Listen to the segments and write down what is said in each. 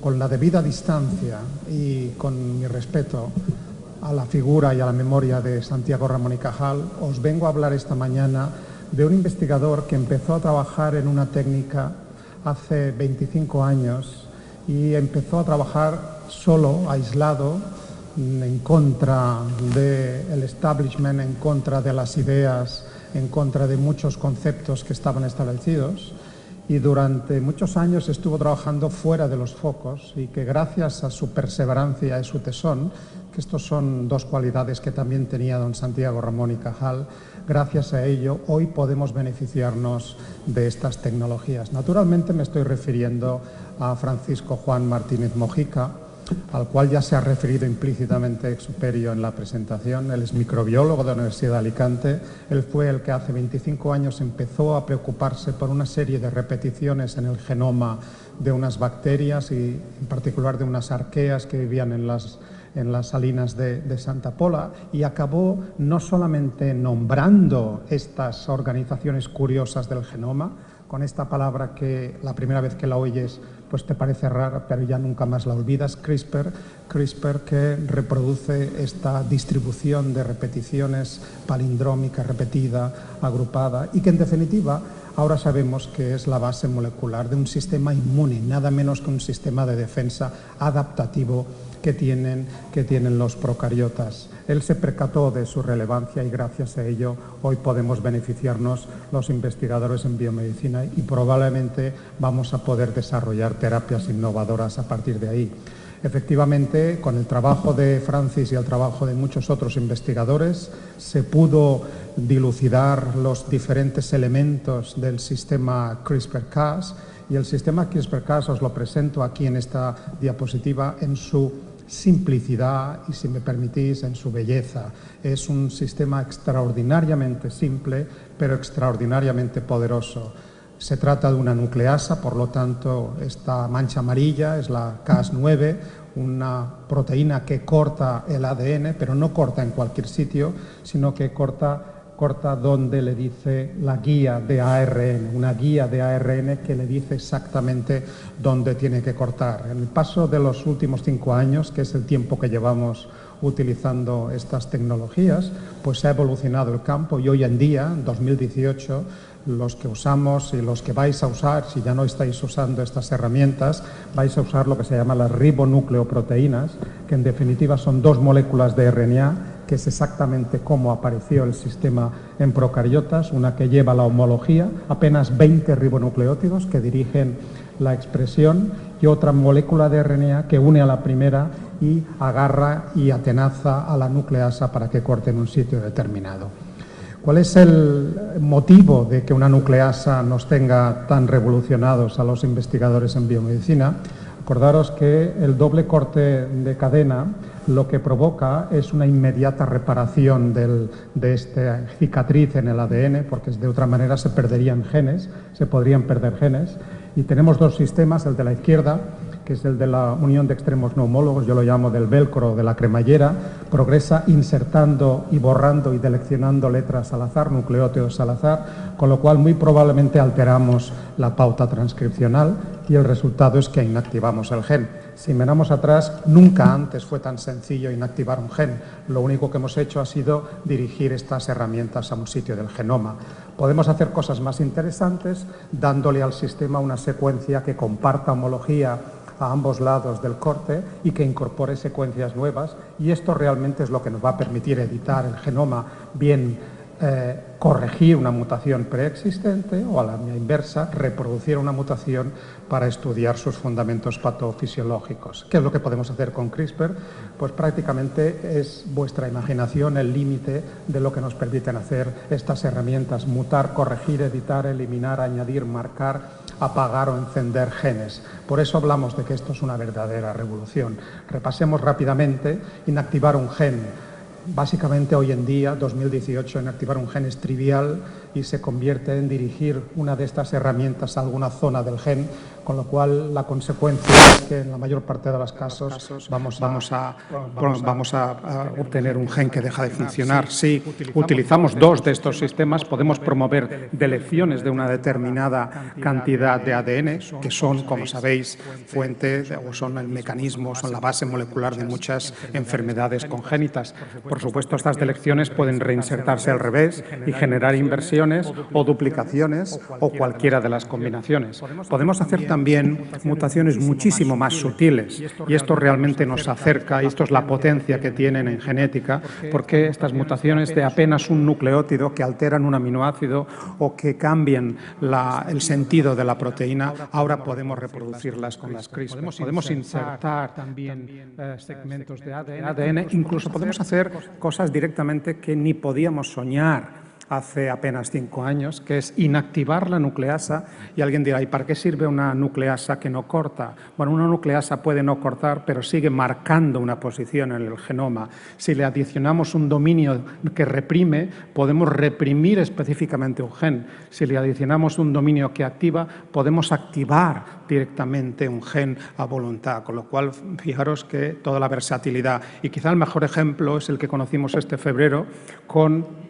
con la debida distancia y con mi respeto a la figura y a la memoria de Santiago Ramón y Cajal, os vengo a hablar esta mañana de un investigador que empezó a trabajar en una técnica hace 25 años y empezó a trabajar solo, aislado, en contra del establishment, en contra de las ideas, en contra de muchos conceptos que estaban establecidos, y durante muchos años estuvo trabajando fuera de los focos, y que gracias a su perseverancia y su tesón, que estos son dos cualidades que también tenía don Santiago Ramón y Cajal, gracias a ello hoy podemos beneficiarnos de estas tecnologías. Naturalmente me estoy refiriendo a Francisco Juan Martínez Mojica, al cual ya se ha referido implícitamente Exuperio en la presentación. Él es microbiólogo de la Universidad de Alicante. Él fue el que hace 25 años empezó a preocuparse por una serie de repeticiones en el genoma de unas bacterias y en particular de unas arqueas que vivían en las salinas de Santa Pola, y acabó no solamente nombrando estas organizaciones curiosas del genoma, con esta palabra que la primera vez que la oyes pues te parece rara, pero ya nunca más la olvidas, CRISPR, que reproduce esta distribución de repeticiones palindrómica, repetida, agrupada, y que en definitiva ahora sabemos que es la base molecular de un sistema inmune, nada menos que un sistema de defensa adaptativo que tienen los procariotas. Él se percató de su relevancia y gracias a ello hoy podemos beneficiarnos los investigadores en biomedicina y probablemente vamos a poder desarrollar terapias innovadoras a partir de ahí. Efectivamente, con el trabajo de Francis y el trabajo de muchos otros investigadores, se pudo dilucidar los diferentes elementos del sistema CRISPR-Cas, y el sistema CRISPR-Cas os lo presento aquí en esta diapositiva en su simplicidad y, si me permitís, en su belleza. Es un sistema extraordinariamente simple, pero extraordinariamente poderoso. Se trata de una nucleasa, por lo tanto, esta mancha amarilla es la Cas9, una proteína que corta el ADN, pero no corta en cualquier sitio, sino que corta donde le dice la guía de ARN, una guía de ARN que le dice exactamente dónde tiene que cortar. En el paso de los últimos 5 años, que es el tiempo que llevamos utilizando estas tecnologías, pues se ha evolucionado el campo y hoy en día, en 2018, los que usamos y los que vais a usar, si ya no estáis usando estas herramientas, vais a usar lo que se llama las ribonucleoproteínas, que en definitiva son 2 moléculas de RNA, que es exactamente cómo apareció el sistema en procariotas, una que lleva la homología, apenas 20 ribonucleótidos que dirigen la expresión, y otra molécula de RNA que une a la primera y agarra y atenaza a la nucleasa para que corte en un sitio determinado. ¿Cuál es el motivo de que una nucleasa nos tenga tan revolucionados a los investigadores en biomedicina? Acordaros que el doble corte de cadena lo que provoca es una inmediata reparación de esta cicatriz en el ADN, porque de otra manera se perderían genes, se podrían perder genes. Y tenemos 2 sistemas, el de la izquierda, que es el de la unión de extremos no homólogos, yo lo llamo del velcro, de la cremallera, progresa insertando y borrando y deleccionando letras al azar, nucleótidos al azar, con lo cual muy probablemente alteramos la pauta transcripcional y el resultado es que inactivamos el gen. Si miramos atrás, nunca antes fue tan sencillo inactivar un gen. Lo único que hemos hecho ha sido dirigir estas herramientas a un sitio del genoma. Podemos hacer cosas más interesantes dándole al sistema una secuencia que comparta homología a ambos lados del corte y que incorpore secuencias nuevas, y esto realmente es lo que nos va a permitir editar el genoma, bien corregir una mutación preexistente o, a la inversa, reproducir una mutación para estudiar sus fundamentos patofisiológicos. ¿Qué es lo que podemos hacer con CRISPR? Pues prácticamente es vuestra imaginación el límite de lo que nos permiten hacer estas herramientas: mutar, corregir, editar, eliminar, añadir, marcar, apagar o encender genes. Por eso hablamos de que esto es una verdadera revolución. Repasemos rápidamente. Inactivar un gen. Básicamente hoy en día, 2018, inactivar un gen es trivial y se convierte en dirigir una de estas herramientas a alguna zona del gen, con lo cual la consecuencia es que en la mayor parte de los casos vamos a obtener un gen que deja de funcionar. Si utilizamos dos de estos sistemas, podemos promover deleciones de una determinada cantidad de ADN, que son, como sabéis, fuente o son el mecanismo, son la base molecular de muchas enfermedades congénitas. Por supuesto, estas deleciones pueden reinsertarse al revés y generar inversiones o duplicaciones o cualquiera de las combinaciones. Podemos hacer también mutaciones muchísimo más sutiles y esto realmente nos acerca, y esto es la potencia que tienen en genética, porque estas mutaciones de apenas un nucleótido que alteran un aminoácido o que cambian el sentido de la proteína, ahora podemos reproducirlas con las CRISPR. Podemos insertar también segmentos de ADN, incluso podemos hacer cosas directamente que ni podíamos soñar hace apenas 5 años, que es inactivar la nucleasa. Y alguien dirá, ¿y para qué sirve una nucleasa que no corta? Bueno, una nucleasa puede no cortar, pero sigue marcando una posición en el genoma. Si le adicionamos un dominio que reprime, podemos reprimir específicamente un gen. Si le adicionamos un dominio que activa, podemos activar directamente un gen a voluntad, con lo cual fijaros que toda la versatilidad. Y quizá el mejor ejemplo es el que conocimos este febrero con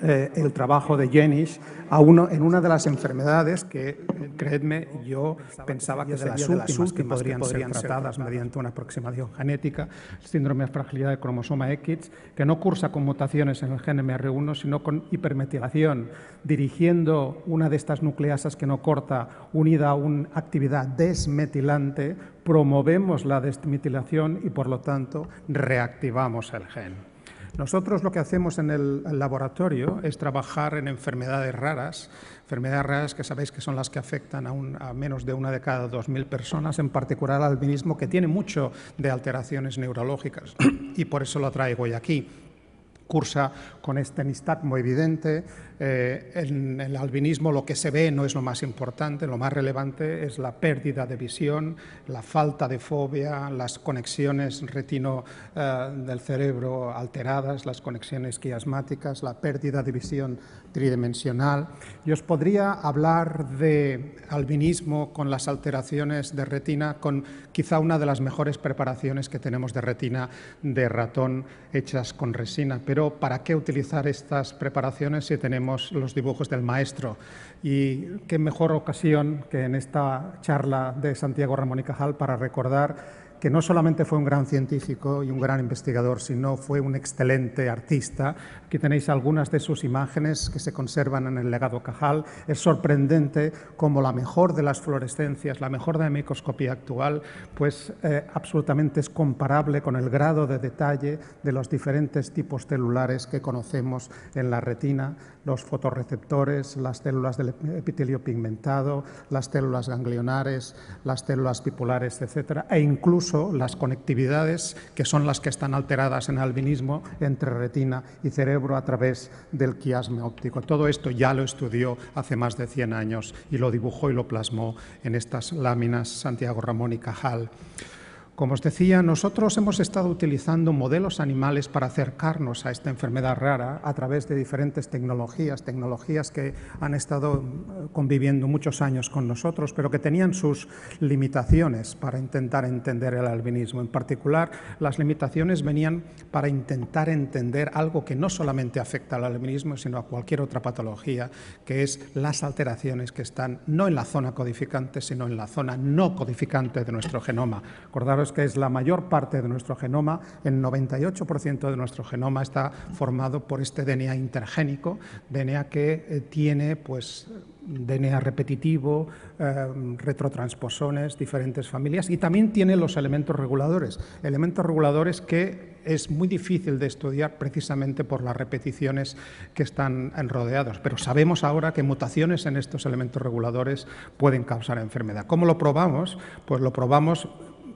el trabajo de Jenisch en una de las enfermedades que, creedme, yo pensaba que sería de las últimas que podrían ser tratadas mediante una aproximación genética, el síndrome de fragilidad del cromosoma X, que no cursa con mutaciones en el gen MR1, sino con hipermetilación, dirigiendo una de estas nucleasas que no corta, unida a una actividad desmetilante, promovemos la desmetilación y, por lo tanto, reactivamos el gen. Nosotros lo que hacemos en el laboratorio es trabajar en enfermedades raras que sabéis que son las que afectan a menos de 1 de cada 2.000 personas, en particular al albinismo, que tiene mucho de alteraciones neurológicas y por eso lo traigo hoy aquí. Cursa con este nistagmo evidente. En el albinismo lo que se ve no es lo más importante, lo más relevante es la pérdida de visión, la falta de fobia, las conexiones retino del cerebro alteradas, las conexiones quiasmáticas, la pérdida de visión tridimensional. Y os podría hablar de albinismo con las alteraciones de retina, con quizá una de las mejores preparaciones que tenemos de retina de ratón hechas con resina. Pero ¿para qué utilizar estas preparaciones si tenemos los dibujos del maestro? Y qué mejor ocasión que en esta charla de Santiago Ramón y Cajal para recordar que no solamente fue un gran científico y un gran investigador, sino fue un excelente artista. Aquí tenéis algunas de sus imágenes que se conservan en el legado Cajal. Es sorprendente cómo la mejor de las fluorescencias, la mejor de la microscopía actual, pues absolutamente es comparable con el grado de detalle de los diferentes tipos celulares que conocemos en la retina, los fotorreceptores, las células del epitelio pigmentado, las células ganglionares, las células bipolares, etcétera, e incluso las conectividades, que son las que están alteradas en albinismo entre retina y cerebro a través del quiasma óptico. Todo esto ya lo estudió hace más de 100 años y lo dibujó y lo plasmó en estas láminas Santiago Ramón y Cajal. Como os decía, nosotros hemos estado utilizando modelos animales para acercarnos a esta enfermedad rara a través de diferentes tecnologías que han estado conviviendo muchos años con nosotros, pero que tenían sus limitaciones para intentar entender el albinismo. En particular, las limitaciones venían para intentar entender algo que no solamente afecta al albinismo, sino a cualquier otra patología, que es las alteraciones que están no en la zona codificante, sino en la zona no codificante de nuestro genoma. Acordaros que es la mayor parte de nuestro genoma, el 98% de nuestro genoma está formado por este DNA intergénico, DNA que tiene pues DNA repetitivo, retrotransposones, diferentes familias, y también tiene los elementos reguladores que es muy difícil de estudiar precisamente por las repeticiones que están rodeados. Pero sabemos ahora que mutaciones en estos elementos reguladores pueden causar enfermedad. ¿Cómo lo probamos? Pues lo probamos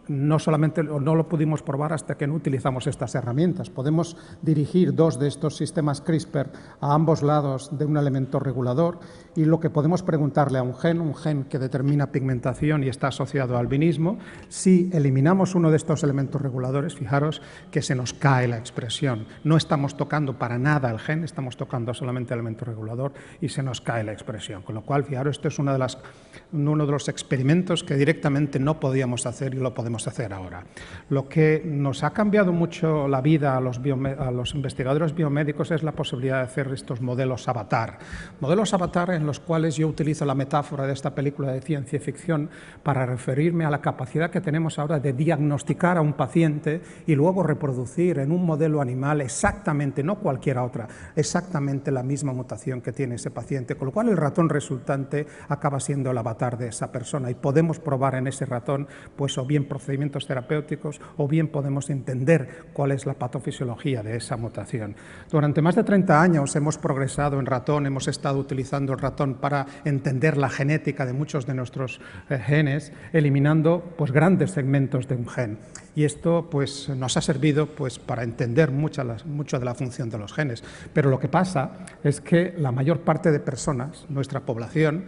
no solamente no lo pudimos probar hasta que no utilizamos estas herramientas. Podemos dirigir dos de estos sistemas CRISPR a ambos lados de un elemento regulador y lo que podemos preguntarle a un gen que determina pigmentación y está asociado al albinismo, si eliminamos uno de estos elementos reguladores, fijaros que se nos cae la expresión. No estamos tocando para nada el gen, estamos tocando solamente el elemento regulador y se nos cae la expresión. Con lo cual, fijaros, esto es uno de los experimentos que directamente no podíamos hacer y lo podemos hacer ahora. Lo que nos ha cambiado mucho la vida a los investigadores biomédicos es la posibilidad de hacer estos modelos avatar. Modelos avatar en los cuales yo utilizo la metáfora de esta película de ciencia ficción para referirme a la capacidad que tenemos ahora de diagnosticar a un paciente y luego reproducir en un modelo animal exactamente, no cualquiera otra, exactamente la misma mutación que tiene ese paciente, con lo cual el ratón resultante acaba siendo el avatar de esa persona y podemos probar en ese ratón pues o bien procedimientos terapéuticos o bien podemos entender cuál es la patofisiología de esa mutación. Durante más de 30 años hemos progresado en ratón, hemos estado utilizando el ratón para entender la genética de muchos de nuestros genes, eliminando pues grandes segmentos de un gen. Y esto pues, nos ha servido pues, para entender mucho de la función de los genes. Pero lo que pasa es que la mayor parte de personas, nuestra población,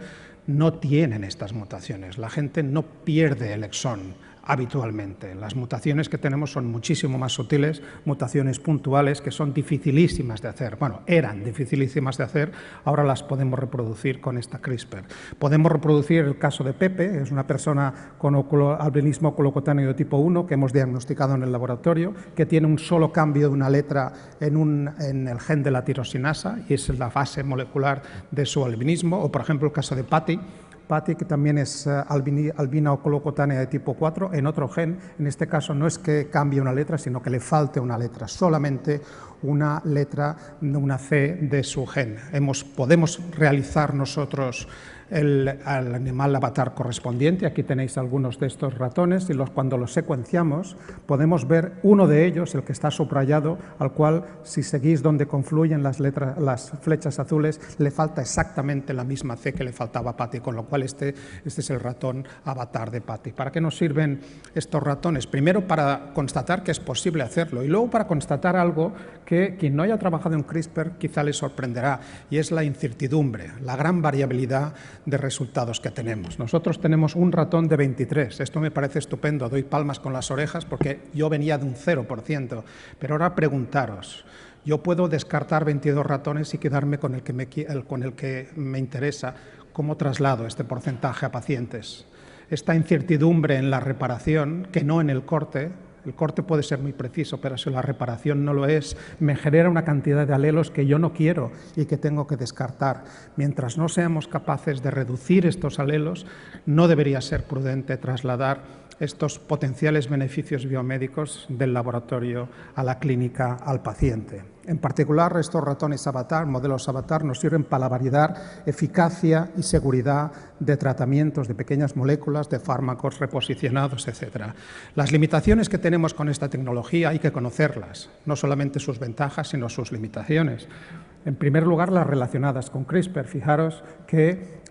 no tienen estas mutaciones. La gente no pierde el exón habitualmente. Las mutaciones que tenemos son muchísimo más sutiles, mutaciones puntuales que son dificilísimas de hacer. Bueno, eran dificilísimas de hacer, ahora las podemos reproducir con esta CRISPR. Podemos reproducir el caso de Pepe, es una persona con albinismo oculocutáneo de tipo 1 que hemos diagnosticado en el laboratorio, que tiene un solo cambio de una letra en el gen de la tirosinasa y es la fase molecular de su albinismo. O, por ejemplo, el caso de Patty, que también es albina oculocutánea de tipo 4, en otro gen. En este caso no es que cambie una letra, sino que le falte una letra, solamente una letra, una C de su gen. Podemos realizar nosotros al animal avatar correspondiente. Aquí tenéis algunos de estos ratones y cuando los secuenciamos podemos ver uno de ellos, el que está subrayado, al cual si seguís donde confluyen las flechas azules, le falta exactamente la misma C que le faltaba a Patty, con lo cual este es el ratón avatar de Patty. ¿Para qué nos sirven estos ratones? Primero para constatar que es posible hacerlo y luego para constatar algo que quien no haya trabajado en CRISPR quizá le sorprenderá y es la incertidumbre, la gran variabilidad de resultados que tenemos. Nosotros tenemos un ratón de 23, esto me parece estupendo, doy palmas con las orejas porque yo venía de un 0%, pero ahora preguntaros, yo puedo descartar 22 ratones y quedarme con el que me interesa. ¿Cómo traslado este porcentaje a pacientes? Esta incertidumbre en la reparación, que no en el corte. El corte puede ser muy preciso, pero si la reparación no lo es, me genera una cantidad de alelos que yo no quiero y que tengo que descartar. Mientras no seamos capaces de reducir estos alelos, no debería ser prudente trasladar estos potenciales beneficios biomédicos del laboratorio a la clínica, al paciente. En particular, estos ratones avatar, modelos avatar, nos sirven para validar eficacia y seguridad de tratamientos de pequeñas moléculas, de fármacos reposicionados, etc. Las limitaciones que tenemos con esta tecnología hay que conocerlas, no solamente sus ventajas, sino sus limitaciones. En primer lugar, las relacionadas con CRISPR. Fijaros que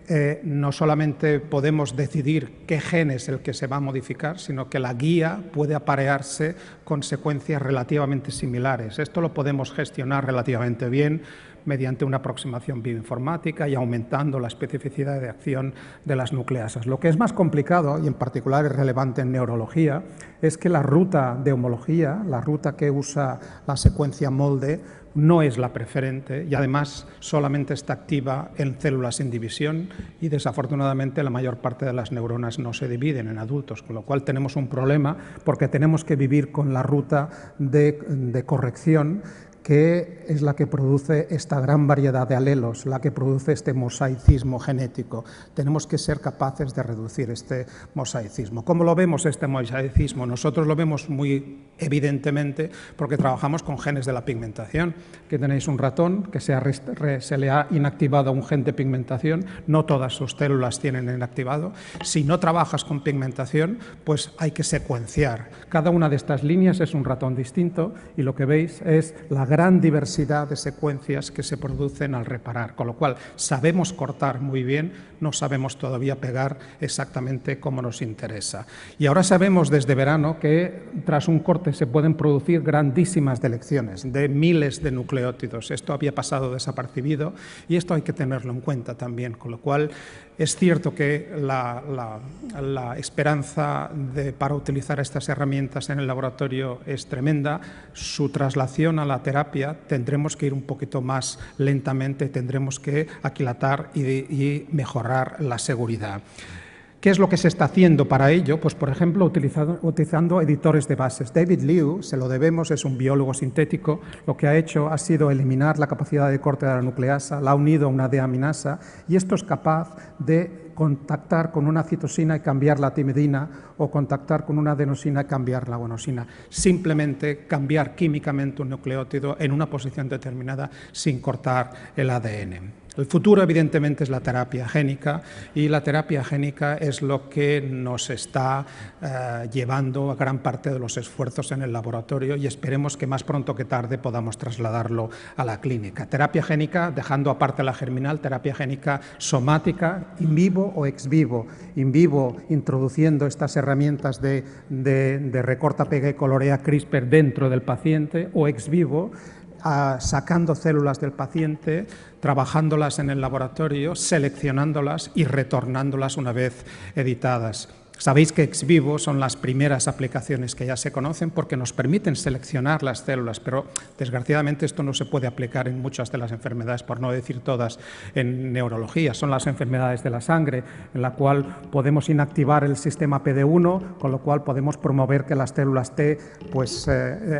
no solamente podemos decidir qué gen es el que se va a modificar, sino que la guía puede aparearse con secuencias relativamente similares. Esto lo podemos gestionar relativamente bien mediante una aproximación bioinformática y aumentando la especificidad de acción de las nucleasas. Lo que es más complicado, y en particular es relevante en neurología, es que la ruta de homología, la ruta que usa la secuencia molde, no es la preferente y además solamente está activa en células en división y desafortunadamente la mayor parte de las neuronas no se dividen en adultos, con lo cual tenemos un problema porque tenemos que vivir con la ruta de corrección que es la que produce esta gran variedad de alelos, la que produce este mosaicismo genético. Tenemos que ser capaces de reducir este mosaicismo. ¿Cómo lo vemos este mosaicismo? Nosotros lo vemos muy evidentemente porque trabajamos con genes de la pigmentación. Aquí tenéis un ratón que se le ha inactivado un gen de pigmentación, no todas sus células tienen inactivado. Si no trabajas con pigmentación, pues hay que secuenciar. Cada una de estas líneas es un ratón distinto y lo que veis es la gran diversidad de secuencias que se producen al reparar, con lo cual sabemos cortar muy bien, no sabemos todavía pegar exactamente como nos interesa. Y ahora sabemos desde verano que tras un corte se pueden producir grandísimas delecciones de miles de nucleótidos. Esto había pasado desapercibido y esto hay que tenerlo en cuenta también, con lo cual es cierto que la esperanza para utilizar estas herramientas en el laboratorio es tremenda. Su traslación a la terapia tendremos que ir un poquito más lentamente, tendremos que aquilatar y mejorar la seguridad. ¿Qué es lo que se está haciendo para ello? Pues, por ejemplo, utilizando editores de bases. David Liu, se lo debemos, es un biólogo sintético. Lo que ha hecho ha sido eliminar la capacidad de corte de la nucleasa, la ha unido a una deaminasa y esto es capaz de contactar con una citosina y cambiar la timidina o contactar con una adenosina y cambiar la guanosina. Simplemente cambiar químicamente un nucleótido en una posición determinada sin cortar el ADN. El futuro, evidentemente, es la terapia génica y la terapia génica es lo que nos está llevando a gran parte de los esfuerzos en el laboratorio y esperemos que más pronto que tarde podamos trasladarlo a la clínica. Terapia génica, dejando aparte la germinal, terapia génica somática, in vivo o ex vivo. In vivo, introduciendo estas herramientas de recorta, pega y colorea CRISPR dentro del paciente, o ex vivo, sacando células del paciente, trabajándolas en el laboratorio, seleccionándolas y retornándolas una vez editadas. Sabéis que ex vivo son las primeras aplicaciones que ya se conocen porque nos permiten seleccionar las células, pero desgraciadamente esto no se puede aplicar en muchas de las enfermedades, por no decir todas, en neurología. Son las enfermedades de la sangre, en la cual podemos inactivar el sistema PD1, con lo cual podemos promover que las células T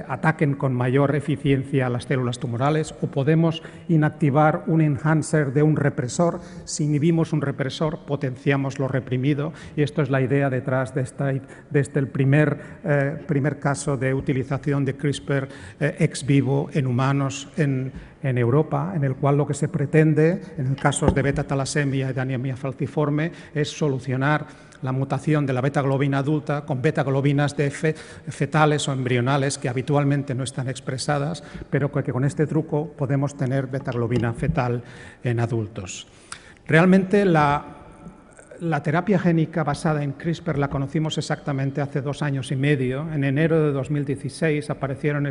ataquen con mayor eficiencia a las células tumorales, o podemos inactivar un enhancer de un represor. Si inhibimos un represor, potenciamos lo reprimido, y esto es la idea detrás de el primer caso de utilización de CRISPR ex vivo en humanos en Europa, en el cual lo que se pretende, en el caso de beta-talasemia y de anemia falciforme, es solucionar la mutación de la beta-globina adulta con beta-globinas de fetales o embrionales que habitualmente no están expresadas, pero que con este truco podemos tener beta-globina fetal en adultos. Realmente la terapia génica basada en CRISPR la conocimos exactamente hace 2 años y medio. En enero de 2016 aparecieron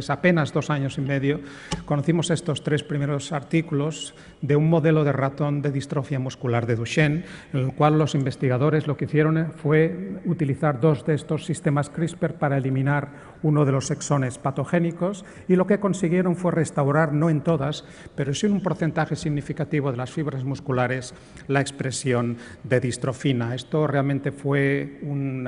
apenas 2 años y medio, conocimos estos 3 primeros artículos de un modelo de ratón de distrofia muscular de Duchenne, en el cual los investigadores lo que hicieron fue utilizar 2 de estos sistemas CRISPR para eliminar uno de los exones patogénicos, y lo que consiguieron fue restaurar, no en todas, pero sí en un porcentaje significativo de las fibras musculares, la expresión de distrofina. Esto realmente fue un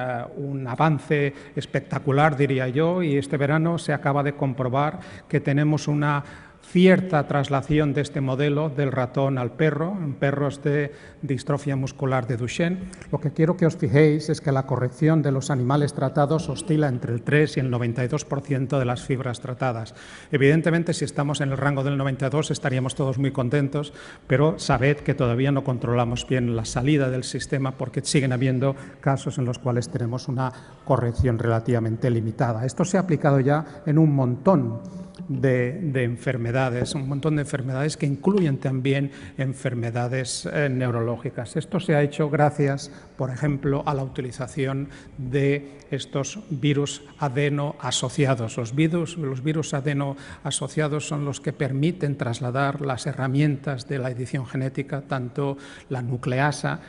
avance espectacular, diría yo, y este verano se acaba de comprobar que tenemos una cierta traslación de este modelo del ratón al perro, en perros de distrofia muscular de Duchenne. Lo que quiero que os fijéis es que la corrección de los animales tratados oscila entre el 3 y el 92% de las fibras tratadas. Evidentemente, si estamos en el rango del 92 estaríamos todos muy contentos, pero sabed que todavía no controlamos bien la salida del sistema porque siguen habiendo casos en los cuales tenemos una corrección relativamente limitada. Esto se ha aplicado ya en un montón de enfermedades, un montón de enfermedades que incluyen también enfermedades neurológicas. Esto se ha hecho gracias, por ejemplo, a la utilización de estos virus adeno asociados. Los virus adeno asociados son los que permiten trasladar las herramientas de la edición genética, tanto la nucleasa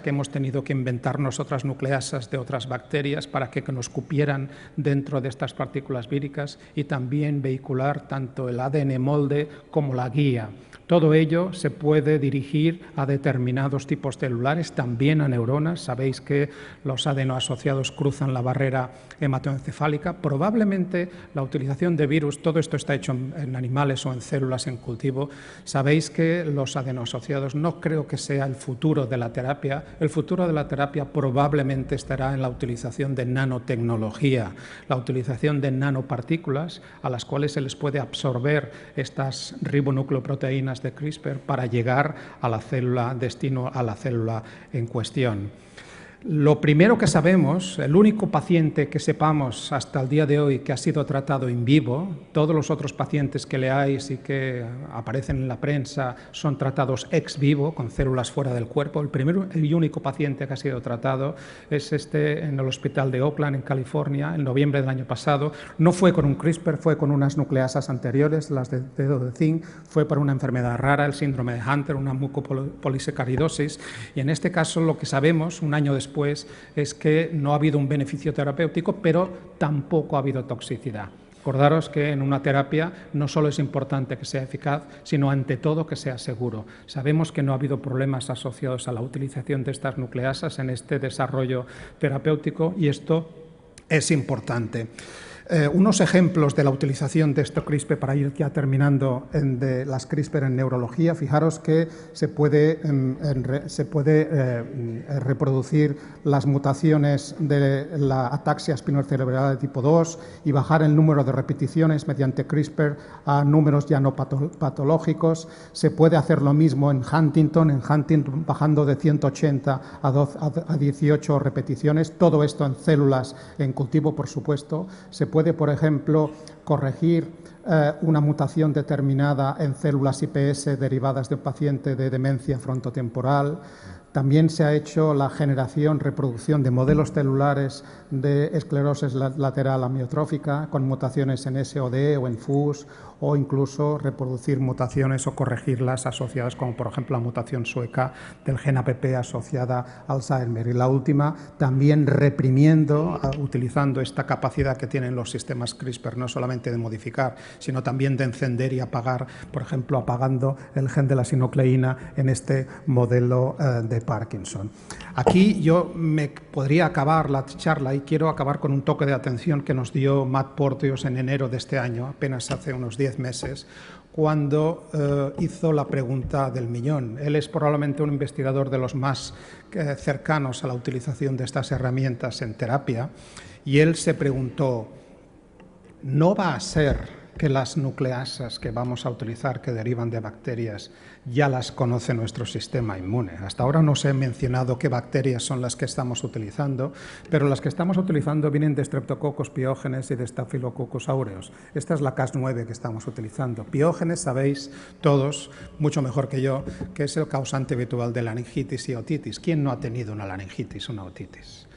que hemos tenido que inventarnos otras nucleasas de otras bacterias para que nos cupieran dentro de estas partículas víricas, y también vehicular tanto el ADN molde como la guía. Todo ello se puede dirigir a determinados tipos celulares, también a neuronas. Sabéis que los adenoasociados cruzan la barrera hematoencefálica. Probablemente la utilización de virus, todo esto está hecho en animales o en células en cultivo. Sabéis que los adenoasociados no creo que sea el futuro de la terapia. El futuro de la terapia probablemente estará en la utilización de nanotecnología, la utilización de nanopartículas a las cuales se les puede absorber estas ribonucleoproteínas de CRISPR para llegar a la célula destino, a la célula en cuestión. Lo primero que sabemos, el único paciente que sepamos hasta el día de hoy que ha sido tratado in vivo, todos los otros pacientes que leáis y que aparecen en la prensa son tratados ex vivo, con células fuera del cuerpo. El primero y único paciente que ha sido tratado es en el hospital de Oakland, en California, en noviembre del año pasado. No fue con un CRISPR, fue con unas nucleasas anteriores, las de dedo de zinc, fue para una enfermedad rara, el síndrome de Hunter, una mucopolisacaridosis, y en este caso lo que sabemos, un año después, es que no ha habido un beneficio terapéutico, pero tampoco ha habido toxicidad. Acordaros que en una terapia no solo es importante que sea eficaz, sino ante todo que sea seguro. Sabemos que no ha habido problemas asociados a la utilización de estas nucleasas en este desarrollo terapéutico y esto es importante. Unos ejemplos de la utilización de este CRISPR para ir ya terminando de las CRISPR en neurología. Fijaros que se puede reproducir las mutaciones de la ataxia espinocerebral de tipo 2 y bajar el número de repeticiones mediante CRISPR a números ya no patológicos. Se puede hacer lo mismo en Huntington bajando de 180 a 18 repeticiones. Todo esto en células en cultivo, por supuesto. Se puede, por ejemplo, corregir una mutación determinada en células iPS derivadas de un paciente de demencia frontotemporal. También se ha hecho la generación, reproducción de modelos celulares de esclerosis lateral amiotrófica con mutaciones en SOD o en FUS, o incluso reproducir mutaciones o corregirlas asociadas, como por ejemplo la mutación sueca del gen APP asociada al Alzheimer. Y la última, también reprimiendo, utilizando esta capacidad que tienen los sistemas CRISPR, no solamente de modificar, sino también de encender y apagar, por ejemplo, apagando el gen de la sinocleína en este modelo de Parkinson. Aquí yo me podría acabar la charla y quiero acabar con un toque de atención que nos dio Matt Porteous en enero de este año, apenas hace unos 10 meses, cuando hizo la pregunta del millón. Él es probablemente un investigador de los más cercanos a la utilización de estas herramientas en terapia y él se preguntó, ¿no va a ser que las nucleasas que vamos a utilizar, que derivan de bacterias, ya las conoce nuestro sistema inmune? Hasta ahora no os he mencionado qué bacterias son las que estamos utilizando, pero las que estamos utilizando vienen de Streptococcus pyogenes y de Staphylococcus aureus. Esta es la Cas9 que estamos utilizando. Piógenes, sabéis todos, mucho mejor que yo, que es el causante habitual de laringitis y otitis. ¿Quién no ha tenido una laringitis, una otitis?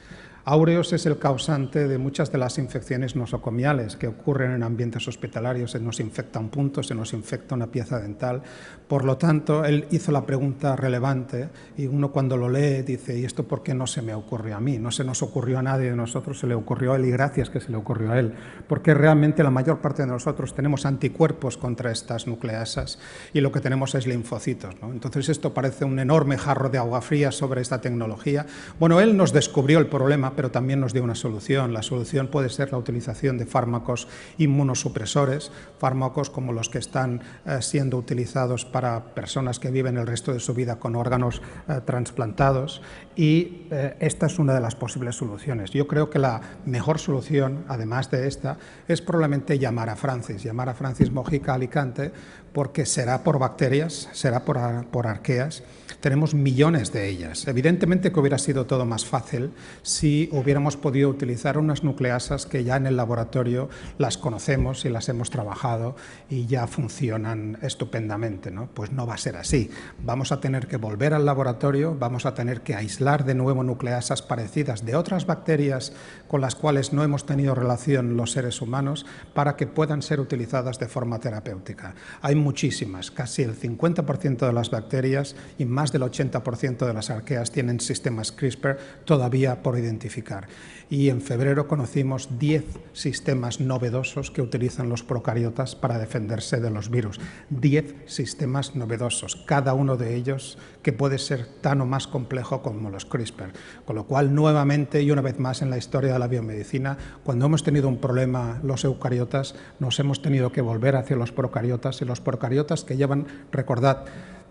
Aureus es el causante de muchas de las infecciones nosocomiales que ocurren en ambientes hospitalarios. Se nos infecta un punto, se nos infecta una pieza dental. Por lo tanto, él hizo la pregunta relevante y uno cuando lo lee dice, ¿y esto por qué no se me ocurrió a mí? No se nos ocurrió a nadie de nosotros, se le ocurrió a él y gracias que se le ocurrió a él. Porque realmente la mayor parte de nosotros tenemos anticuerpos contra estas nucleasas y lo que tenemos es linfocitos, ¿no? Entonces esto parece un enorme jarro de agua fría sobre esta tecnología. Bueno, él nos descubrió el problema, pero también nos dio una solución. La solución puede ser la utilización de fármacos inmunosupresores, fármacos como los que están siendo utilizados para personas que viven el resto de su vida con órganos trasplantados y esta es una de las posibles soluciones. Yo creo que la mejor solución, además de esta, es probablemente llamar a Francis Mojica Alicante, porque será por bacterias, será por arqueas. Tenemos millones de ellas. Evidentemente que hubiera sido todo más fácil si hubiéramos podido utilizar unas nucleasas que ya en el laboratorio las conocemos y las hemos trabajado y ya funcionan estupendamente, ¿no? Pues no va a ser así. Vamos a tener que volver al laboratorio, vamos a tener que aislar de nuevo nucleasas parecidas de otras bacterias con las cuales no hemos tenido relación los seres humanos para que puedan ser utilizadas de forma terapéutica. Hay muchísimas, casi el 50% de las bacterias y más del 80% de las arqueas tienen sistemas CRISPR todavía por identificar. Y en febrero conocimos 10 sistemas novedosos que utilizan los procariotas para defenderse de los virus. 10 sistemas novedosos, cada uno de ellos que puede ser tan o más complejo como los CRISPR. Con lo cual, nuevamente y una vez más en la historia de la biomedicina, cuando hemos tenido un problema los eucariotas, nos hemos tenido que volver hacia los procariotas y los procariotas que llevan, recordad,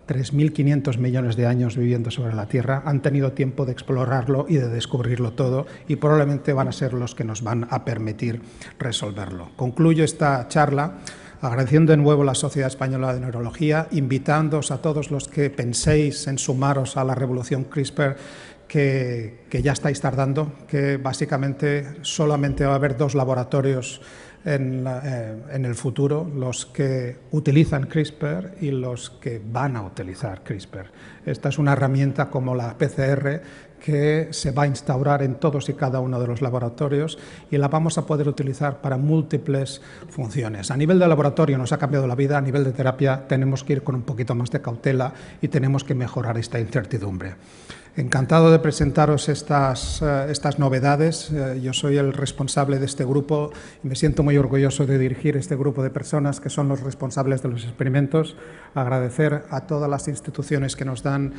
3.500 millones de años viviendo sobre la Tierra, han tenido tiempo de explorarlo y de descubrirlo todo y probablemente van a ser los que nos van a permitir resolverlo. Concluyo esta charla agradeciendo de nuevo a la Sociedad Española de Neurología, invitándoos a todos los que penséis en sumaros a la revolución CRISPR que ya estáis tardando, que básicamente solamente va a haber 2 laboratorios en el futuro, los que utilizan CRISPR y los que van a utilizar CRISPR. Esta es una herramienta como la PCR que se va a instaurar en todos y cada uno de los laboratorios y la vamos a poder utilizar para múltiples funciones. A nivel de laboratorio nos ha cambiado la vida, a nivel de terapia tenemos que ir con un poquito más de cautela y tenemos que mejorar esta incertidumbre. Encantado de presentaros estas novedades. Yo soy el responsable de este grupo y me siento muy orgulloso de dirigir este grupo de personas que son los responsables de los experimentos. Agradecer a todas las instituciones que nos dan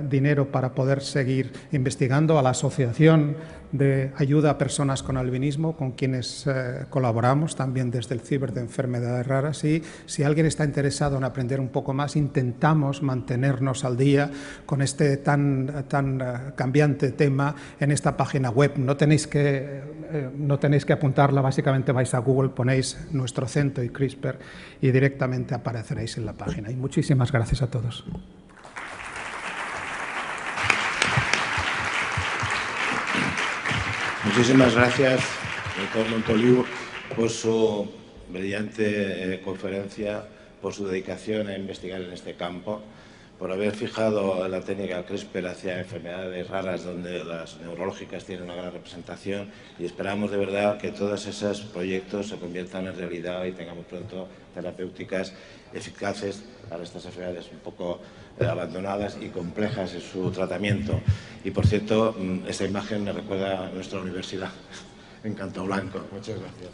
dinero para poder seguir investigando, a la Asociación de Ayuda a Personas con Albinismo, con quienes colaboramos también desde el CIBER de Enfermedades Raras. Y si alguien está interesado en aprender un poco más, intentamos mantenernos al día con este tan cambiante tema en esta página web. No tenéis que apuntarla, básicamente vais a Google, ponéis nuestro centro y CRISPR y directamente apareceréis en la página. Y muchísimas gracias a todos. Muchísimas gracias, doctor Montoliu, por su brillante conferencia, por su dedicación a investigar en este campo, por haber fijado la técnica CRISPR hacia enfermedades raras donde las neurológicas tienen una gran representación, y esperamos de verdad que todos esos proyectos se conviertan en realidad y tengamos pronto terapéuticas eficaces para estas enfermedades un poco abandonadas y complejas en su tratamiento. Y por cierto, esta imagen me recuerda a nuestra universidad en Canto Blanco. Muchas gracias.